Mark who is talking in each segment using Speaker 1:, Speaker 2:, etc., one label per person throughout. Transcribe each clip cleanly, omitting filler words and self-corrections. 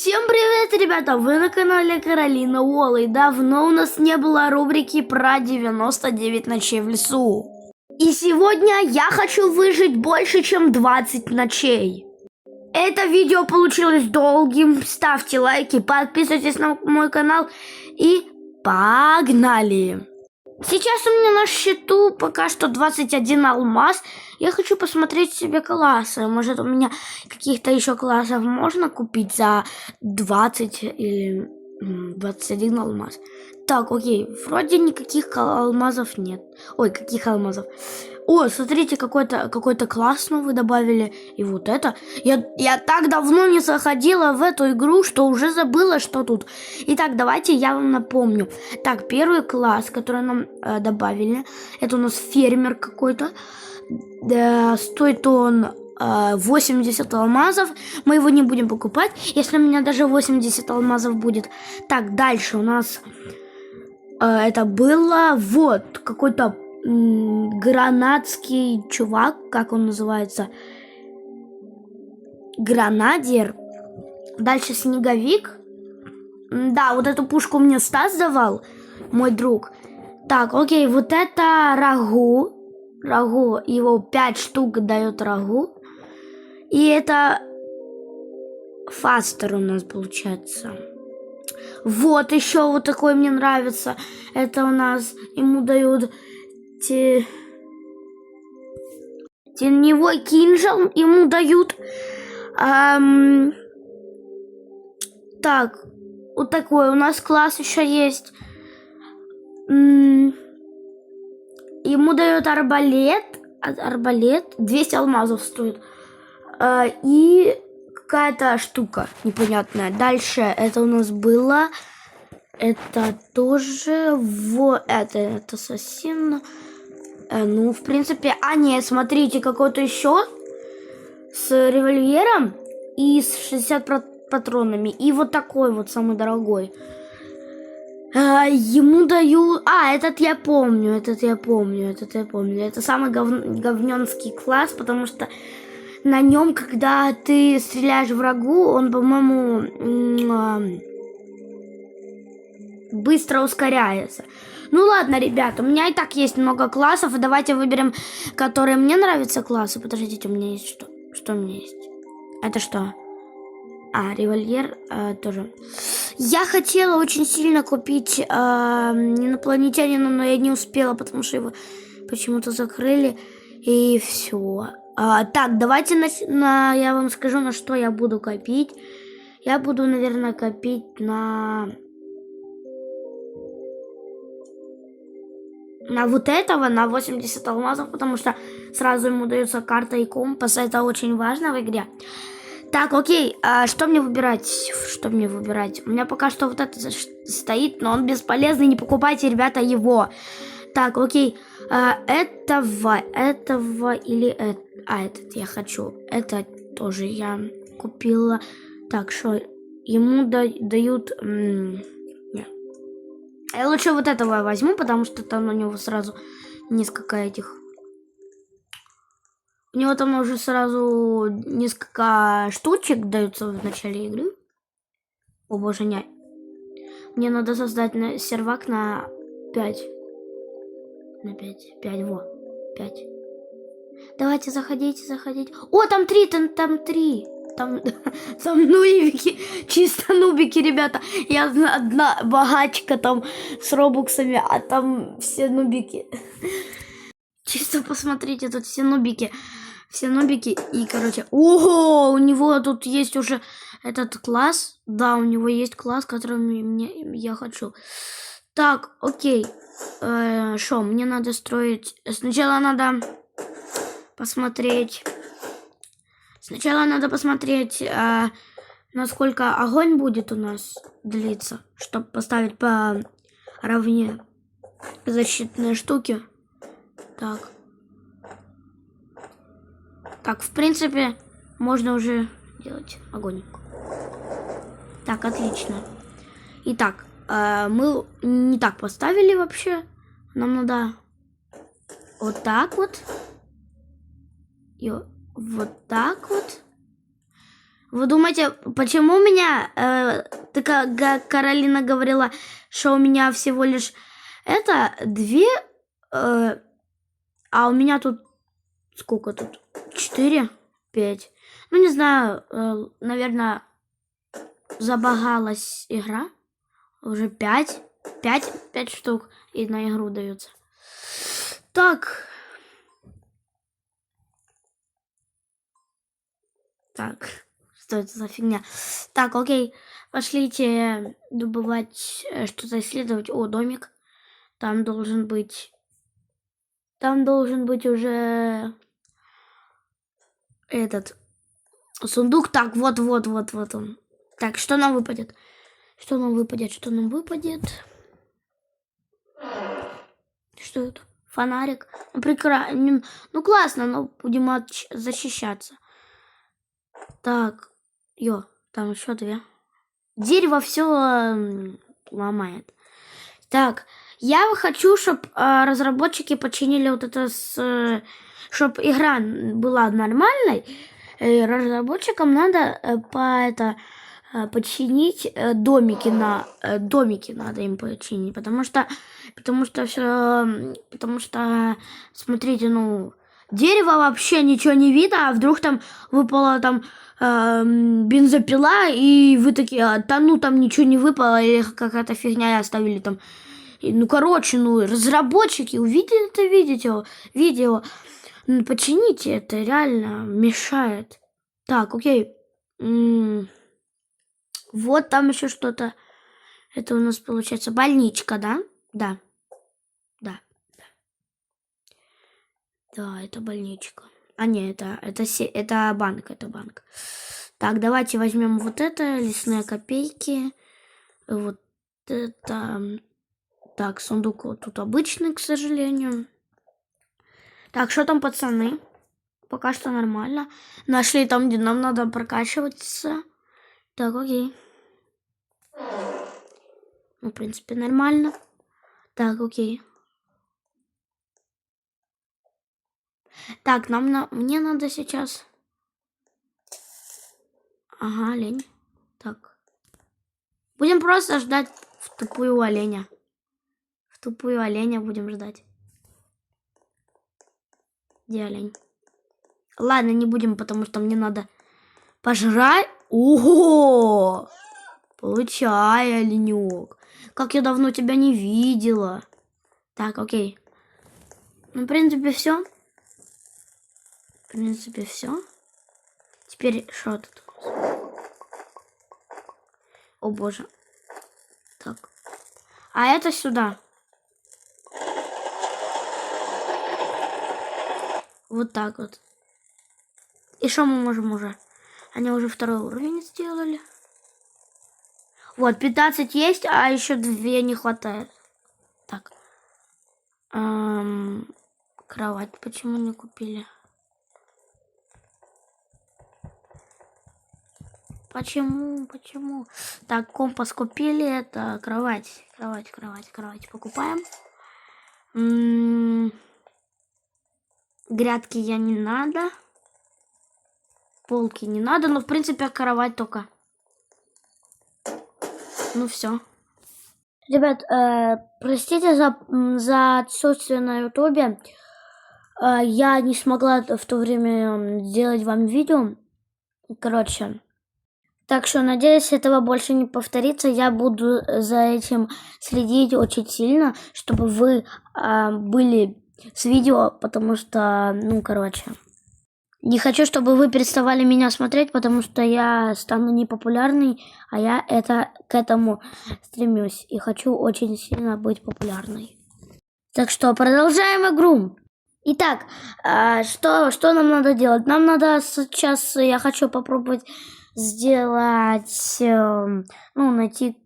Speaker 1: Всем привет, ребята! Вы на канале Каролина Уолл, и давно у нас не было рубрики про 99 ночей в лесу. И сегодня я хочу выжить больше, чем 20 ночей. Это видео получилось долгим, ставьте лайки, подписывайтесь на мой канал и погнали! Сейчас у меня на счету пока что 21 алмаз. Я хочу посмотреть себе классы. Может, у меня каких-то еще классов можно купить за 20 или 21 алмаз. Так, окей. Вроде никаких алмазов нет. Ой, каких алмазов? О, смотрите, какой-то класс новый добавили. И вот это. Я так давно не заходила в эту игру, что уже забыла, что тут. Итак, давайте я вам напомню. Так, первый класс, который нам добавили, это у нас фермер какой-то. Стоит он 80 алмазов. Мы его не будем покупать, если у меня даже 80 алмазов будет. Так, дальше у нас это было вот какой-то гранатский чувак, как он называется, гранадер. Дальше снеговик. Да, вот эту пушку мне Стас давал, мой друг. Так, окей, вот это рагу. Рагу, его 5 штук дает рагу. И это фастер у нас получается. Вот еще вот такой мне нравится. Это у нас ему дают теневой кинжал, ему дают. Так, вот такой у нас класс еще есть. Ему дают арбалет. Арбалет 200 алмазов стоит. И какая-то штука непонятная. Дальше это у нас было. Это тоже вот это совсем. Ну, в принципе, нет, смотрите, какой-то еще с револьвером и с 60 патронами. И вот такой вот самый дорогой. Ему дают... этот я помню. Это самый говненский класс, потому что на нем, когда ты стреляешь врагу, он, по-моему, быстро ускоряется. Ну ладно, ребята, у меня и так есть много классов, и давайте выберем, которые мне нравятся классы. Подождите, у меня есть что? Что у меня есть? Это что? Револьвер тоже. Я хотела очень сильно купить инопланетянина, но я не успела, потому что его почему-то закрыли. И все. Так, давайте я вам скажу, на что я буду копить. Я буду, наверное, копить на вот этого, на 80 алмазов, потому что сразу ему дается карта и компас. Это очень важно в игре. Так, окей, что мне выбирать? У меня пока что вот это стоит, но он бесполезный, не покупайте, ребята, его. Так, окей, этого или это? Этот я хочу. Это тоже я купила. Так, что ему дают... Я лучше вот этого возьму, потому что там у него сразу несколько этих... У него там уже сразу несколько штучек даются в начале игры. О боже, не. Мне надо создать сервак на 5. На 5. 5, во. 5. Давайте, заходите. О, там 3, там 3. Там нубики, чисто нубики, ребята. Я одна богачка там с робуксами, а там все нубики. Чисто посмотрите, тут все нубики. И, короче, ого, у него тут есть уже этот класс. Да, у него есть класс, который я хочу. Так, окей. Что, мне надо строить... Сначала надо посмотреть, насколько огонь будет у нас длиться, чтобы поставить по равне защитные штуки. Так, в принципе, можно уже делать огонь. Так, отлично. Итак, мы не так поставили вообще. Нам надо вот так вот. И вот так вот. Вы думаете, почему у меня, Каролина говорила, что у меня всего лишь это 2, а у меня тут сколько тут? 4, 5. Ну, не знаю, наверное, забагалась игра. Уже 5 штук и на игру даются. Так. Что это за фигня? Так, окей. Пошлите добывать, что-то исследовать. О, домик. Там должен быть уже этот сундук. Так, вот он. Так, что нам выпадет? Что нам выпадет? Что это? Фонарик. Ну, прекрасно. Ну, классно, но будем защищаться. Так, там еще 2. Дерево все ломает. Так, я хочу, чтобы разработчики починили вот это, чтобы игра была нормальной. Разработчикам надо починить домики надо им починить, потому что смотрите, дерево вообще ничего не видно, а вдруг там выпала там бензопила, и вы такие, там ничего не выпало, или какая-то фигня оставили там. Разработчики увидели это видео, почините, это реально мешает. Так, окей. Вот там еще что-то. Это у нас получается больничка, да? Да. Да, это больничка. А нет, это банк. Так, давайте возьмем вот это, лесные копейки. Вот это. Так, сундук вот тут обычный, к сожалению. Так, что там, пацаны? Пока что нормально. Нашли там, где нам надо прокачиваться. Так, окей. Ну, в принципе, нормально. Так, окей. Так, мне надо сейчас... Ага, олень. Так. Будем просто ждать в тупую оленя. Будем ждать. Где олень? Ладно, не будем, потому что мне надо пожрать. Ого! Получай, оленек. Как я давно тебя не видела. Так, окей. Ну, в принципе, все. Теперь что тут? О, боже. Так. А это сюда. Вот так вот. И что мы можем уже? Они уже 2 уровень сделали. Вот, 15 есть, а еще 2 не хватает. Так. Кровать почему не купили? Почему? Так, компас купили, это кровать покупаем. Грядки я не надо. Полки не надо, но в принципе кровать только. Ну все. Ребят, простите за отсутствие на ютубе. Я не смогла в то время сделать вам видео. Короче. Так что, надеюсь, этого больше не повторится. Я буду за этим следить очень сильно, чтобы вы были с видео, потому что, не хочу, чтобы вы переставали меня смотреть, потому что я стану непопулярной, а я к этому стремлюсь и хочу очень сильно быть популярной. Так что продолжаем игру. Итак, что нам надо делать? Нам надо сейчас, я хочу попробовать сделать, найти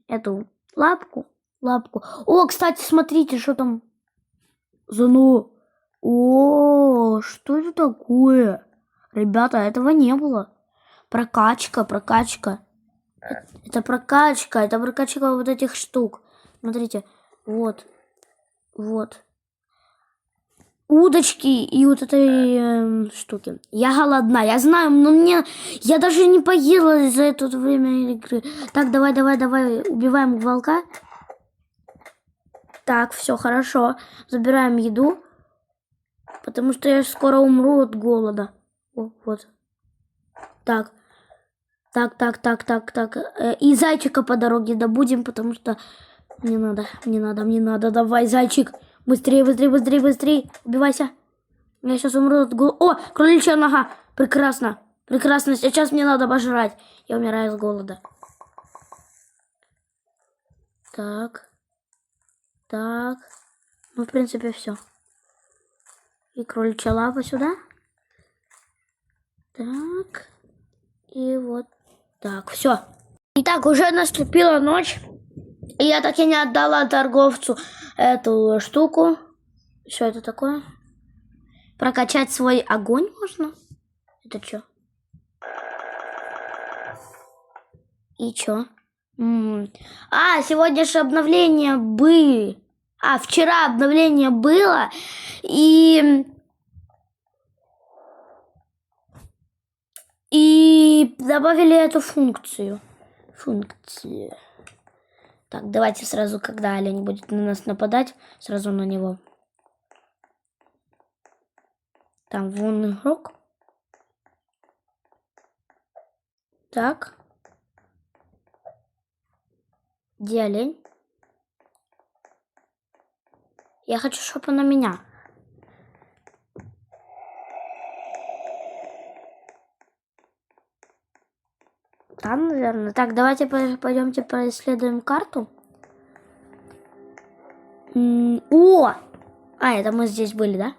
Speaker 1: эту лапку. О, кстати, смотрите, что там. О, что это такое? Ребята, этого не было. Прокачка. Это прокачка вот этих штук. Смотрите, вот. удочки и вот этой штуки. Я голодна, я знаю, но я даже не поела за это время игры. Так, давай, убиваем волка. Так, все хорошо. Забираем еду, потому что я скоро умру от голода. О, вот. Так. И зайчика по дороге добудем, потому что мне надо. Давай, зайчик. Быстрее. Убивайся. Я сейчас умру от голода. О, кроличья нога. Прекрасно. Сейчас мне надо пожрать. Я умираю с голода. Так. Ну, в принципе, все. И кроличья лапа сюда. Так. И вот так. Все. Итак, уже наступила ночь. И я так и не отдала торговцу эту штуку. Что это такое? Прокачать свой огонь можно? Это что? И что? Сегодня же обновление было. Вчера обновление было. И добавили эту функцию. Так, давайте сразу, когда олень будет на нас нападать, сразу на него. Там вон игрок. Так. Где олень? Я хочу, чтобы он на меня. Там, наверное. Так, давайте пойдемте поисследуем карту. Это мы здесь были, да?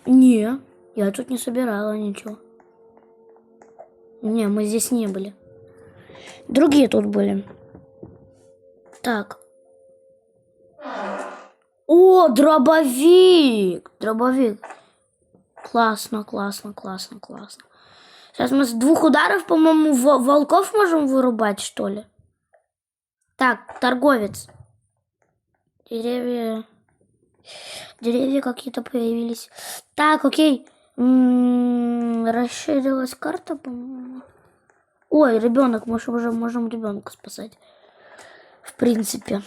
Speaker 1: Не, я тут не собирала ничего. Не, мы здесь не были. Другие тут были. Так. О, дробовик! Классно. Сейчас мы с 2 ударов, по-моему, волков можем вырубать, что ли? Так, торговец. Деревья какие-то появились. Так, окей. Расширилась карта, по-моему. Ой, ребенок, мы уже можем ребенка спасать. В принципе.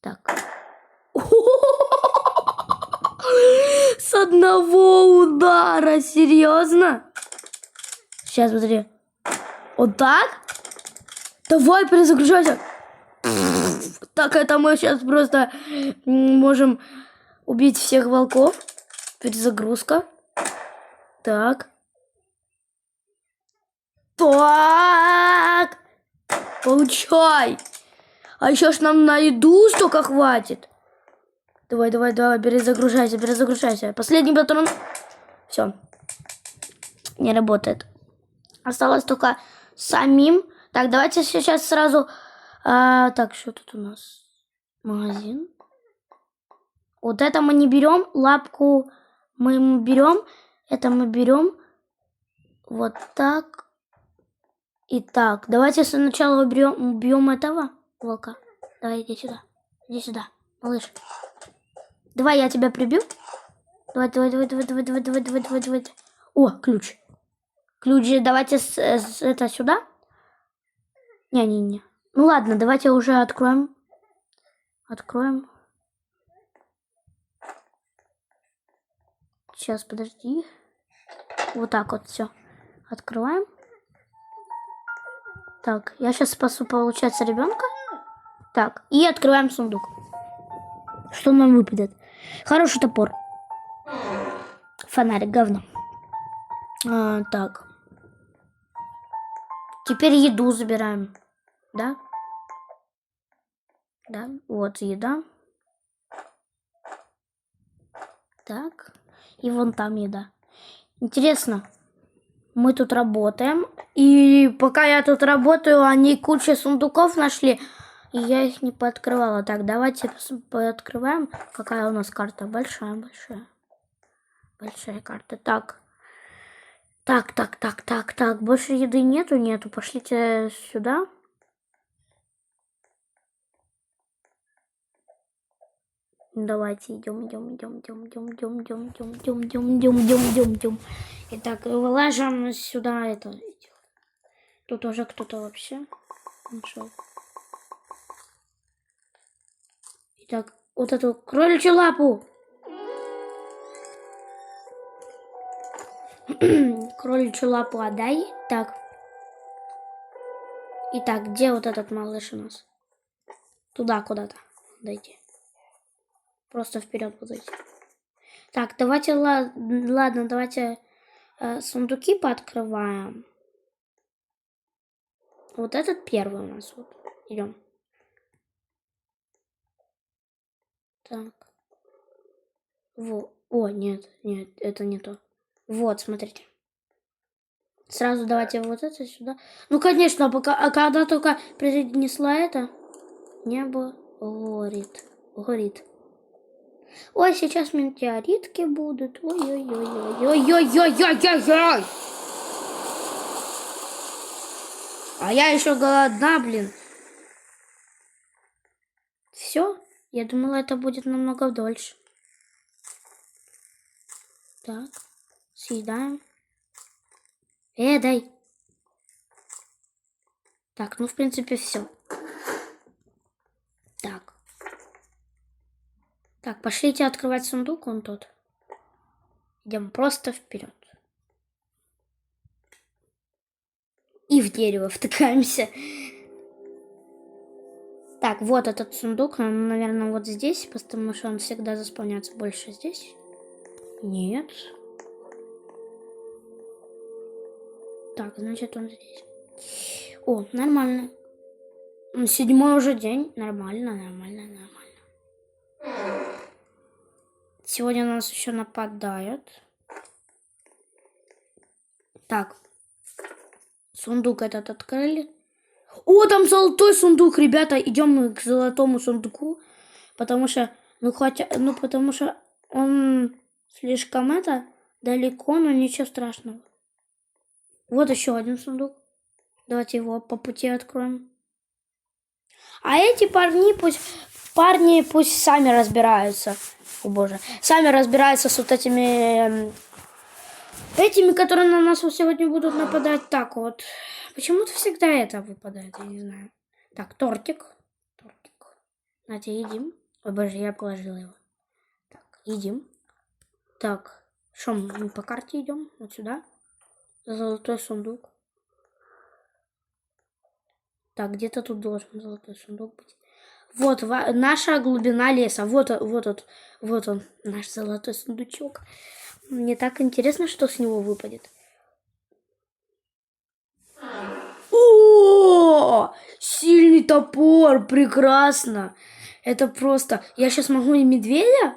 Speaker 1: Так. С одного удара, серьезно? Сейчас, смотри. Вот так? Давай, перезагружайся. Так, это мы сейчас просто можем убить всех волков. Перезагрузка. Так. Получай. А еще ж нам на еду столько хватит. Давай, перезагружайся. Последний патрон. Все. Не работает. Осталось только самим. Так, давайте сейчас сразу... так, что тут у нас? Магазин. Вот это мы не берем. Лапку мы берем. Это мы берем. Вот так. И так. Давайте сначала убьем этого волка. Давай, иди сюда. Малыш. Давай, я тебя прибью. Давай. О, ключ. Давайте это сюда. Не. Ну ладно, давайте уже откроем. Сейчас, подожди. Вот так вот все. Открываем. Так, я сейчас спасу, получается, ребенка. Так, и открываем сундук. Что нам выпадет? Хороший топор. Фонарик, говно. Так. Теперь еду забираем. Да? Да, вот еда. Так. И вон там еда. Интересно. Мы тут работаем. И пока я тут работаю, они кучу сундуков нашли. И я их не пооткрывала. Так, давайте пооткрываем. Какая у нас карта? Большая. Большая карта. Так. Больше еды нету. Пошлите сюда. Давайте идем. Итак, вылаживаем сюда это. Тут уже кто-то вообще нашел. Итак, вот эту кроличью лапу. Кроличью лапу отдай. Так. Итак, где вот этот малыш у нас? Туда куда-то. Дойти. Просто вперед подойти. Так, давайте, ладно, давайте сундуки пооткрываем. Вот этот первый у нас. Вот. Идем. Так. О, нет, это не то. Вот, смотрите. Сразу давайте вот это сюда. Ну, конечно, когда только принесла это, небо горит. Ой, сейчас метеоритки будут. Ой-ой-ой-ой-ой-ой-ой-ой-ой-ой. А я еще голодна, блин. Все? Я думала, это будет намного дольше. Так, съедаем. Дай. Так, ну, в принципе, все. Так, пошлите открывать сундук, он тут. Идем просто вперед. И в дерево втыкаемся. Так, вот этот сундук, он, наверное, вот здесь, потому что он всегда заполняется больше здесь. Нет. Так, значит, он здесь. О, нормально. 7-й уже день. Нормально. Сегодня нас еще нападают. Так. Сундук этот открыли. О, там золотой сундук, ребята. Идем мы к золотому сундуку. Потому что, потому что он слишком далеко, но ничего страшного. Вот еще один сундук. Давайте его по пути откроем. А эти парни пусть сами разбираются. О боже. Сами разбираются с вот этими, которые на нас сегодня будут нападать. Так вот. Почему-то всегда это выпадает, я не знаю. Так, тортик. Знаете, едим. Ой, боже, я положила его. Так, едим. Так, что мы по карте идем? Вот сюда. Золотой сундук. Так, где-то тут должен золотой сундук быть. Вот наша глубина леса. Вот он, наш золотой сундучок. Мне так интересно, что с него выпадет. О, сильный топор, прекрасно. Это просто. Я сейчас могу и медведя?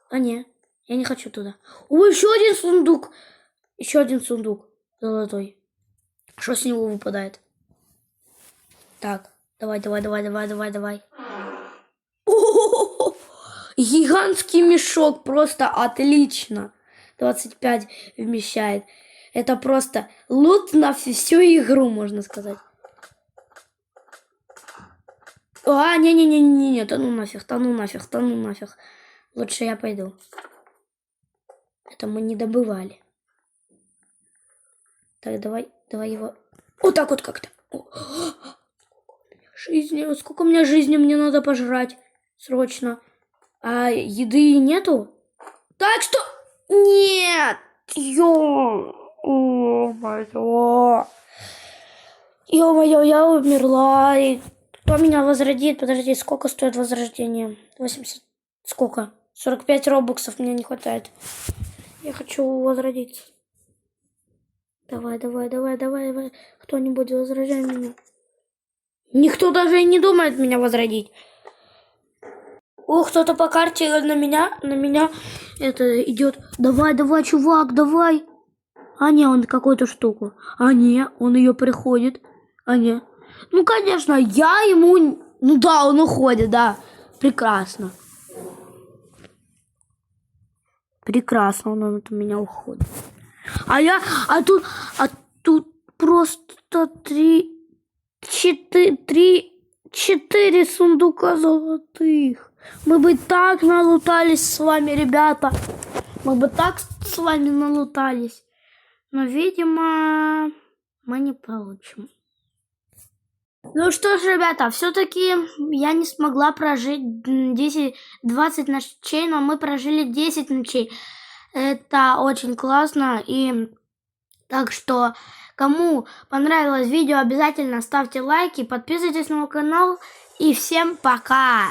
Speaker 1: А не, я не хочу туда. О, еще один сундук золотой. Что с него выпадает? Так, давай. О-о-о-о! Гигантский мешок, просто отлично. 25 вмещает. Это просто лут на всю игру, можно сказать. А, не, тону нафиг. Лучше я пойду. Это мы не добывали. Так, давай его. Вот так вот как-то. Сколько у меня жизни, мне надо пожрать. Срочно. А еды нету? Так что... Нет! Ё-моё, я умерла. И кто меня возродит? Подожди, сколько стоит возрождение? 80... Сколько? 45 робоксов мне не хватает. Я хочу возродиться. Давай. Кто-нибудь возрождай меня. Никто даже и не думает меня возродить. Кто-то по карте на меня это идет. Давай, чувак, давай. А не, он какую-то штуку. А не, он ее приходит. А не. Ну, конечно, я ему... Ну да, он уходит, да. Прекрасно. Он от меня уходит. А тут просто 3 4 сундука золотых. Мы бы так налутались с вами, ребята. Мы бы так с вами налутались. Но, видимо, мы не получим. Ну что ж, ребята, все-таки я не смогла прожить 10-20 ночей, но мы прожили 10 ночей. Это очень классно. И так что, кому понравилось видео, обязательно ставьте лайки, подписывайтесь на мой канал. И всем пока!